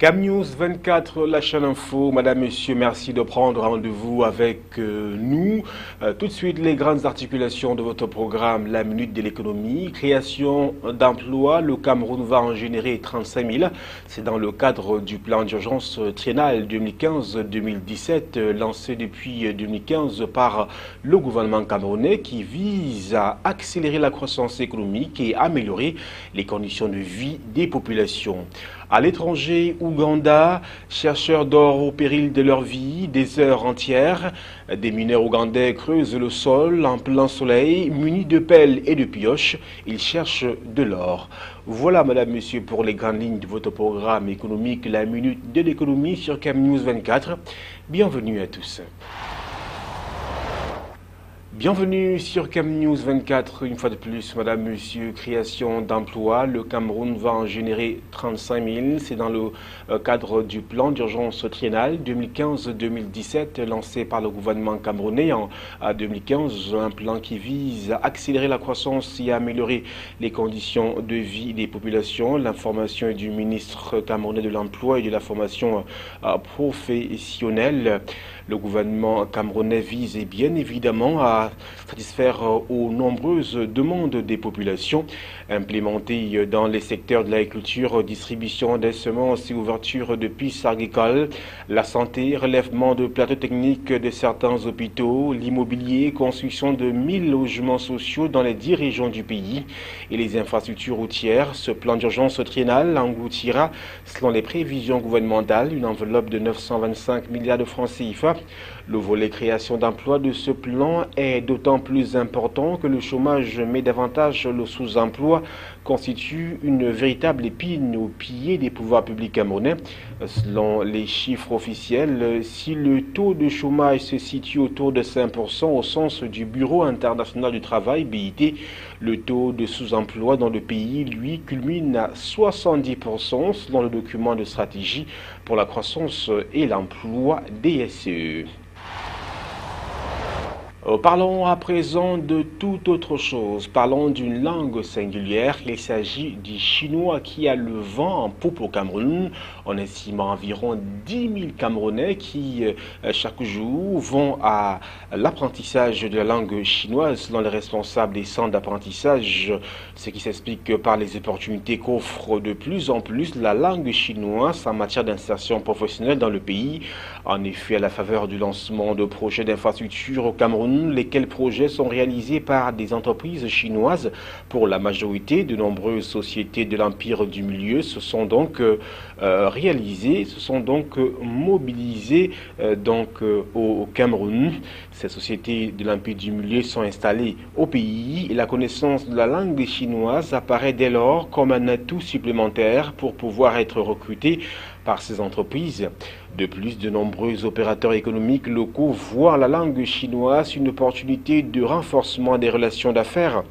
Camnews 24, la chaîne info. Madame, Monsieur, merci de prendre rendez-vous avec nous. Tout de suite, les grandes articulations de votre programme, la minute de l'économie. Création d'emplois, le Cameroun va en générer 35 000. C'est dans le cadre du plan d'urgence triennal 2015-2017, lancé depuis 2015 par le gouvernement camerounais, qui vise à accélérer la croissance économique et améliorer les conditions de vie des populations. À l'étranger, Ouganda, chercheurs d'or au péril de leur vie, des heures entières. Des mineurs ougandais creusent le sol en plein soleil, munis de pelles et de pioches. Ils cherchent de l'or. Voilà, Madame, Monsieur, pour les grandes lignes de votre programme économique, la minute de l'économie sur Camnews 24. Bienvenue à tous. Bienvenue sur Camnews 24, une fois de plus, Madame, Monsieur, création d'emplois. Le Cameroun va en générer 35 000. C'est dans le cadre du plan d'urgence triennal 2015-2017 lancé par le gouvernement camerounais en 2015. Un plan qui vise à accélérer la croissance et à améliorer les conditions de vie des populations. L'information est du ministre camerounais de l'Emploi et de la formation professionnelle. Le gouvernement camerounais vise bien évidemment à satisfaire aux nombreuses demandes des populations, implémentées dans les secteurs de l'agriculture, distribution des semences et ouverture de pistes agricoles, la santé, relèvement de plateaux techniques de certains hôpitaux, l'immobilier, construction de 1000 logements sociaux dans les 10 régions du pays et les infrastructures routières. Ce plan d'urgence triennal engloutira, selon les prévisions gouvernementales, une enveloppe de 925 milliards de francs CFA. Le volet création d'emplois de ce plan est d'autant plus important que le chômage, mais davantage le sous-emploi, constitue une véritable épine au pied des pouvoirs publics camerounais. Selon les chiffres officiels, si le taux de chômage se situe autour de 5% au sens du Bureau international du travail, BIT, le taux de sous-emploi dans le pays, lui, culmine à 70% selon le document de stratégie pour la croissance et l'emploi DSE. Parlons à présent de toute autre chose. Parlons d'une langue singulière. Il s'agit du chinois qui a le vent en poupe au Cameroun. On estime environ 10 000 Camerounais qui, chaque jour, vont à l'apprentissage de la langue chinoise selon les responsables des centres d'apprentissage, ce qui s'explique par les opportunités qu'offre de plus en plus la langue chinoise en matière d'insertion professionnelle dans le pays. En effet, à la faveur du lancement de projets d'infrastructure au Cameroun, lesquels projets sont réalisés par des entreprises chinoises. Pour la majorité de nombreuses sociétés de l'Empire du Milieu se sont donc mobilisées au Cameroun. Ces sociétés de l'Empire du Milieu sont installées au pays et la connaissance de la langue chinoise apparaît dès lors comme un atout supplémentaire pour pouvoir être recruté par ces entreprises. De plus, de nombreux opérateurs économiques locaux voient la langue chinoise une opportunité de renforcement des relations d'affaires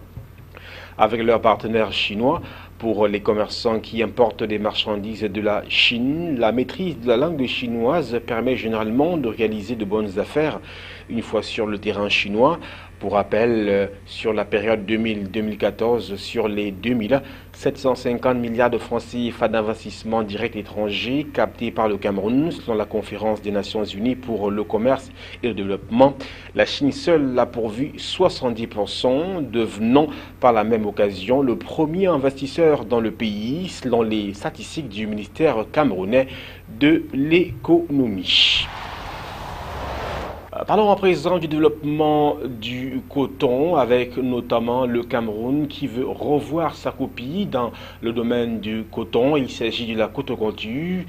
avec leurs partenaires chinois. Pour les commerçants qui importent des marchandises de la Chine, la maîtrise de la langue chinoise permet généralement de réaliser de bonnes affaires une fois sur le terrain chinois. Pour rappel, sur la période 2000-2014, sur les 2750 milliards de francs CFA d'investissement direct étranger captés par le Cameroun, selon la conférence des Nations Unies pour le commerce et le développement, la Chine seule a pourvu 70%, devenant par la même occasion le premier investisseur dans le pays, selon les statistiques du ministère camerounais de l'économie. Parlons à présent du développement du coton, avec notamment le Cameroun qui veut revoir sa copie dans le domaine du coton. Il s'agit de la cotoculture,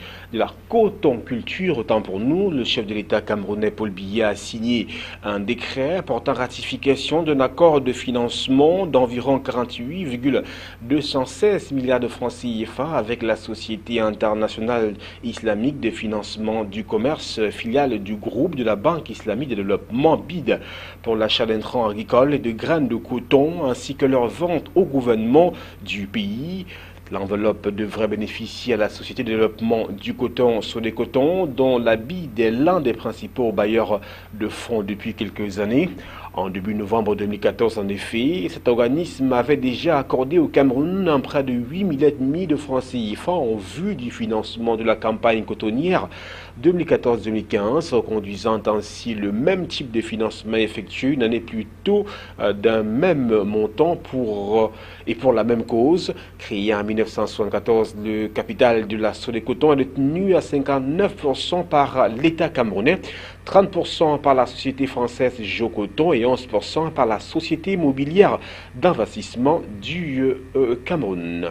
autant pour nous. Le chef de l'État camerounais Paul Biya a signé un décret portant ratification d'un accord de financement d'environ 48,216 milliards de francs CFA avec la Société internationale islamique de financement du commerce, filiale du groupe de la Banque islamique de développement BID, pour l'achat d'intrants agricoles et de graines de coton ainsi que leur vente au gouvernement du pays. L'enveloppe devrait bénéficier à la Société de développement du coton Sodecotton, dont la BID est l'un des principaux bailleurs de fonds depuis quelques années. En début novembre 2014, en effet, cet organisme avait déjà accordé au Cameroun un prêt de 8,5 millions de francs CFA en vue du financement de la campagne cotonnière 2014-2015, reconduisant ainsi le même type de financement effectué une année plus tôt d'un même montant pour la même cause. Créé en 1974, le capital de la Sodecoton est détenu à 59% par l'État camerounais, 30% par la société française Jocoton et 11% par la société immobilière d'investissement du Cameroun.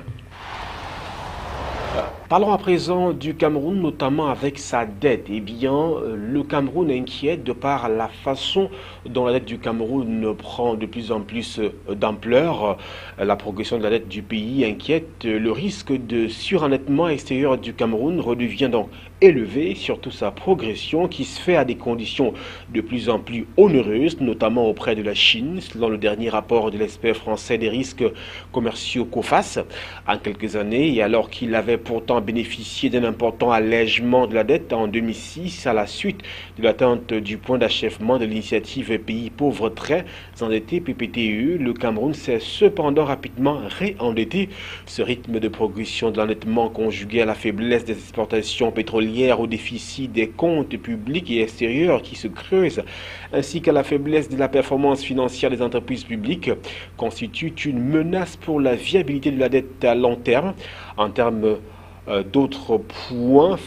Parlons à présent du Cameroun, notamment avec sa dette. Eh bien, le Cameroun inquiète de par la façon dont la dette du Cameroun prend de plus en plus d'ampleur. La progression de la dette du pays inquiète. Le risque de surendettement extérieur du Cameroun redevient donc élevé, surtout sa progression qui se fait à des conditions de plus en plus onéreuses, notamment auprès de la Chine, selon le dernier rapport de l'expert français des risques commerciaux COFAS. En quelques années, et alors qu'il avait pourtant bénéficié d'un important allègement de la dette en 2006 à la suite de l'atteinte du point d'achèvement de l'initiative Pays pauvres très endettés PPTE, le Cameroun s'est cependant rapidement réendetté. Ce rythme de progression de l'endettement conjugué à la faiblesse des exportations pétrolières, au déficit des comptes publics et extérieurs qui se creusent, ainsi qu'à la faiblesse de la performance financière des entreprises publiques, constitue une menace pour la viabilité de la dette à long terme. En termes d'autres points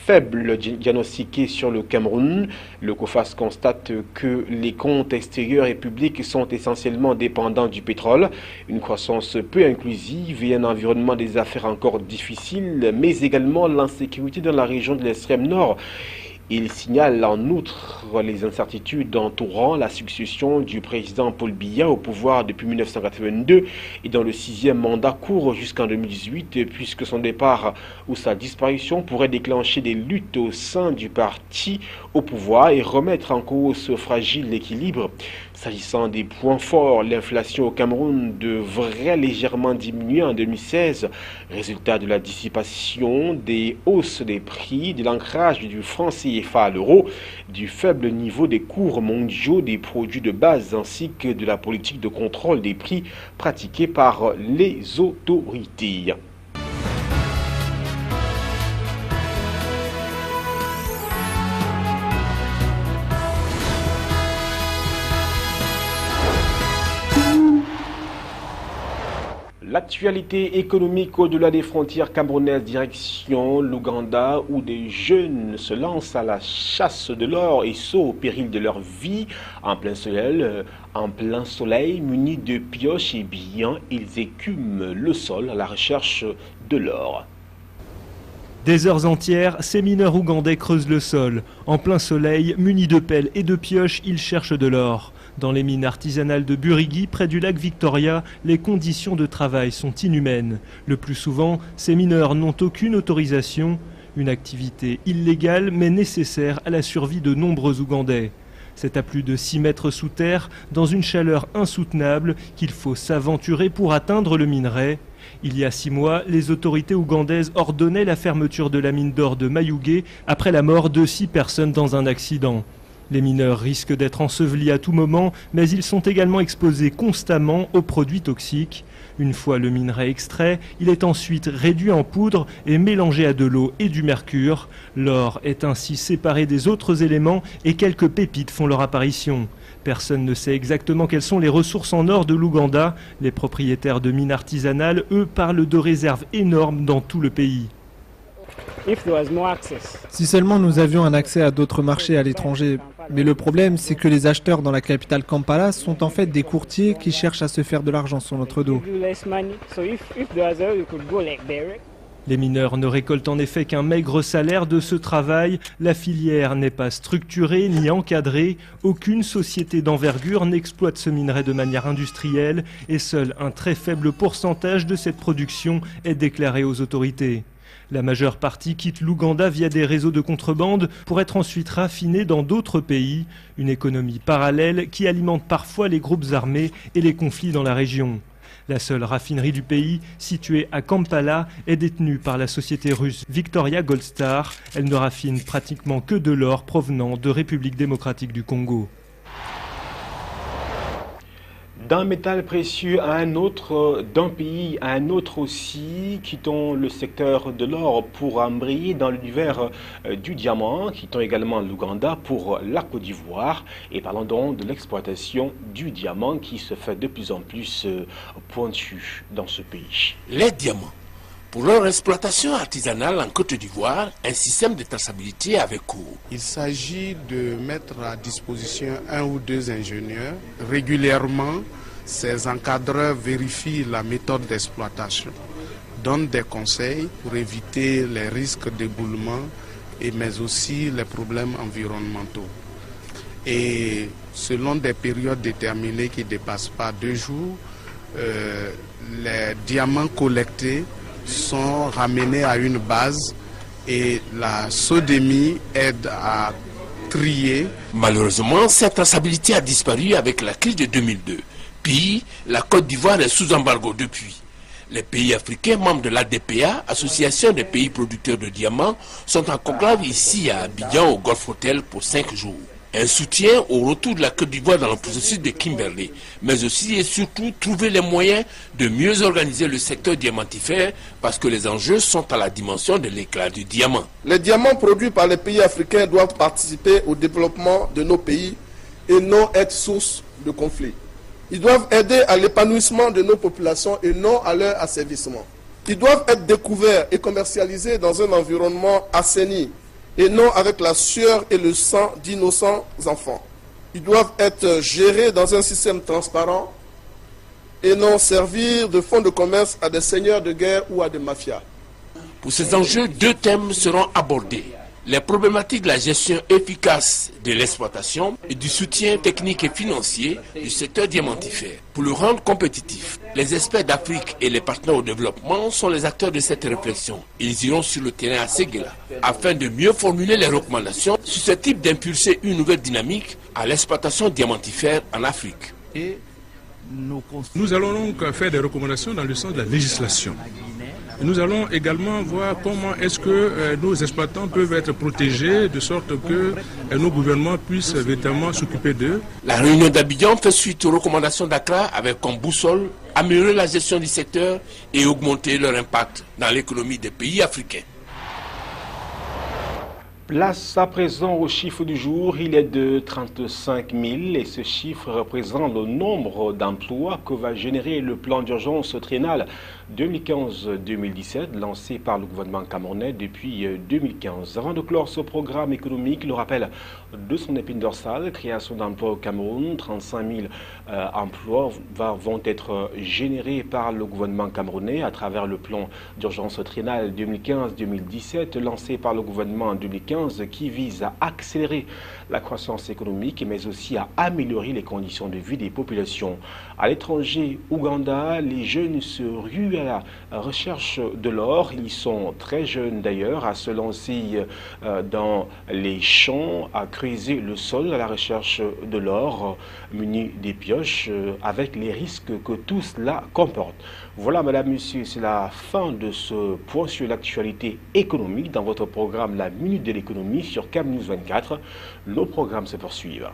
faibles diagnostiqués sur le Cameroun, le COFAS constate que les comptes extérieurs et publics sont essentiellement dépendants du pétrole, une croissance peu inclusive et un environnement des affaires encore difficile, mais également l'insécurité dans la région de l'extrême nord. Il signale en outre les incertitudes entourant la succession du président Paul Biya au pouvoir depuis 1982 et dont le 6e mandat court jusqu'en 2018, puisque son départ ou sa disparition pourrait déclencher des luttes au sein du parti au pouvoir et remettre en cause ce fragile équilibre. S'agissant des points forts, l'inflation au Cameroun devrait légèrement diminuer en 2016, résultat de la dissipation des hausses des prix, de l'ancrage du franc CFA à l'euro, du faible niveau des cours mondiaux des produits de base ainsi que de la politique de contrôle des prix pratiquée par les autorités. L'actualité économique au-delà des frontières camerounaises, direction l'Ouganda, où des jeunes se lancent à la chasse de l'or et ce au péril de leur vie. En plein soleil, munis de pioches et bien, ils écument le sol à la recherche de l'or. Des heures entières, ces mineurs ougandais creusent le sol. En plein soleil, munis de pelles et de pioches, ils cherchent de l'or. Dans les mines artisanales de Burigi, près du lac Victoria, les conditions de travail sont inhumaines. Le plus souvent, ces mineurs n'ont aucune autorisation, une activité illégale mais nécessaire à la survie de nombreux Ougandais. C'est à plus de 6 mètres sous terre, dans une chaleur insoutenable, qu'il faut s'aventurer pour atteindre le minerai. Il y a 6 mois, les autorités ougandaises ordonnaient la fermeture de la mine d'or de Mayugé après la mort de 6 personnes dans un accident. Les mineurs risquent d'être ensevelis à tout moment, mais ils sont également exposés constamment aux produits toxiques. Une fois le minerai extrait, il est ensuite réduit en poudre et mélangé à de l'eau et du mercure. L'or est ainsi séparé des autres éléments et quelques pépites font leur apparition. Personne ne sait exactement quelles sont les ressources en or de l'Ouganda. Les propriétaires de mines artisanales, eux, parlent de réserves énormes dans tout le pays. Si seulement nous avions un accès à d'autres marchés à l'étranger. Mais le problème, c'est que les acheteurs dans la capitale Kampala sont en fait des courtiers qui cherchent à se faire de l'argent sur notre dos. Les mineurs ne récoltent en effet qu'un maigre salaire de ce travail. La filière n'est pas structurée ni encadrée. Aucune société d'envergure n'exploite ce minerai de manière industrielle et seul un très faible pourcentage de cette production est déclaré aux autorités. La majeure partie quitte l'Ouganda via des réseaux de contrebande pour être ensuite raffinée dans d'autres pays. Une économie parallèle qui alimente parfois les groupes armés et les conflits dans la région. La seule raffinerie du pays, située à Kampala, est détenue par la société russe Victoria Goldstar. Elle ne raffine pratiquement que de l'or provenant de République démocratique du Congo. D'un métal précieux à un autre, d'un pays à un autre aussi, quittons le secteur de l'or pour embrayer dans l'univers du diamant, quittons également l'Ouganda pour la Côte d'Ivoire et parlons donc de l'exploitation du diamant qui se fait de plus en plus pointue dans ce pays. Les diamants. Pour leur exploitation artisanale en Côte d'Ivoire, un système de traçabilité avait cours. Il s'agit de mettre à disposition un ou deux ingénieurs. Régulièrement, ces encadreurs vérifient la méthode d'exploitation, donnent des conseils pour éviter les risques d'éboulement, mais aussi les problèmes environnementaux. Et selon des périodes déterminées qui ne dépassent pas 2 jours, les diamants collectés sont ramenés à une base et la SODEMI aide à trier. Malheureusement, cette traçabilité a disparu avec la crise de 2002. Puis, la Côte d'Ivoire est sous embargo depuis. Les pays africains membres de l'ADPA, Association des pays producteurs de diamants, sont en conclave ici à Abidjan au Golf Hotel pour 5 jours. Un soutien au retour de la Côte d'Ivoire dans le processus de Kimberley, mais aussi et surtout trouver les moyens de mieux organiser le secteur diamantifère parce que les enjeux sont à la dimension de l'éclat du diamant. Les diamants produits par les pays africains doivent participer au développement de nos pays et non être source de conflits. Ils doivent aider à l'épanouissement de nos populations et non à leur asservissement. Ils doivent être découverts et commercialisés dans un environnement assaini et non avec la sueur et le sang d'innocents enfants. Ils doivent être gérés dans un système transparent et non servir de fonds de commerce à des seigneurs de guerre ou à des mafias. Pour ces enjeux, 2 thèmes seront abordés. Les problématiques de la gestion efficace de l'exploitation et du soutien technique et financier du secteur diamantifère. Pour le rendre compétitif, les experts d'Afrique et les partenaires au développement sont les acteurs de cette réflexion. Ils iront sur le terrain à Séguéla afin de mieux formuler les recommandations susceptibles d'impulser une nouvelle dynamique à l'exploitation diamantifère en Afrique. Nous allons donc faire des recommandations dans le sens de la législation. Nous allons également voir comment est-ce que nos exploitants peuvent être protégés de sorte que nos gouvernements puissent véritablement s'occuper d'eux. La réunion d'Abidjan fait suite aux recommandations d'Accra avec comme boussole améliorer la gestion du secteur et augmenter leur impact dans l'économie des pays africains. Place à présent au chiffre du jour, il est de 35 000 et ce chiffre représente le nombre d'emplois que va générer le plan d'urgence triennal 2015-2017 lancé par le gouvernement camerounais depuis 2015. Avant de clore ce programme économique, le rappel de son épine dorsale, création d'emplois au Cameroun, 35 000 emplois vont être générés par le gouvernement camerounais à travers le plan d'urgence triennal 2015-2017 lancé par le gouvernement en 2015 qui vise à accélérer la croissance économique mais aussi à améliorer les conditions de vie des populations. À l'étranger, Ouganda, les jeunes se ruent à la recherche de l'or. Ils sont très jeunes d'ailleurs à se lancer dans les champs, à creuser le sol à la recherche de l'or, munis des pioches, avec les risques que tout cela comporte. Voilà, madame, monsieur, c'est la fin de ce point sur l'actualité économique dans votre programme La Minute de l'économie sur CAM News 24. Nos programmes se poursuivent.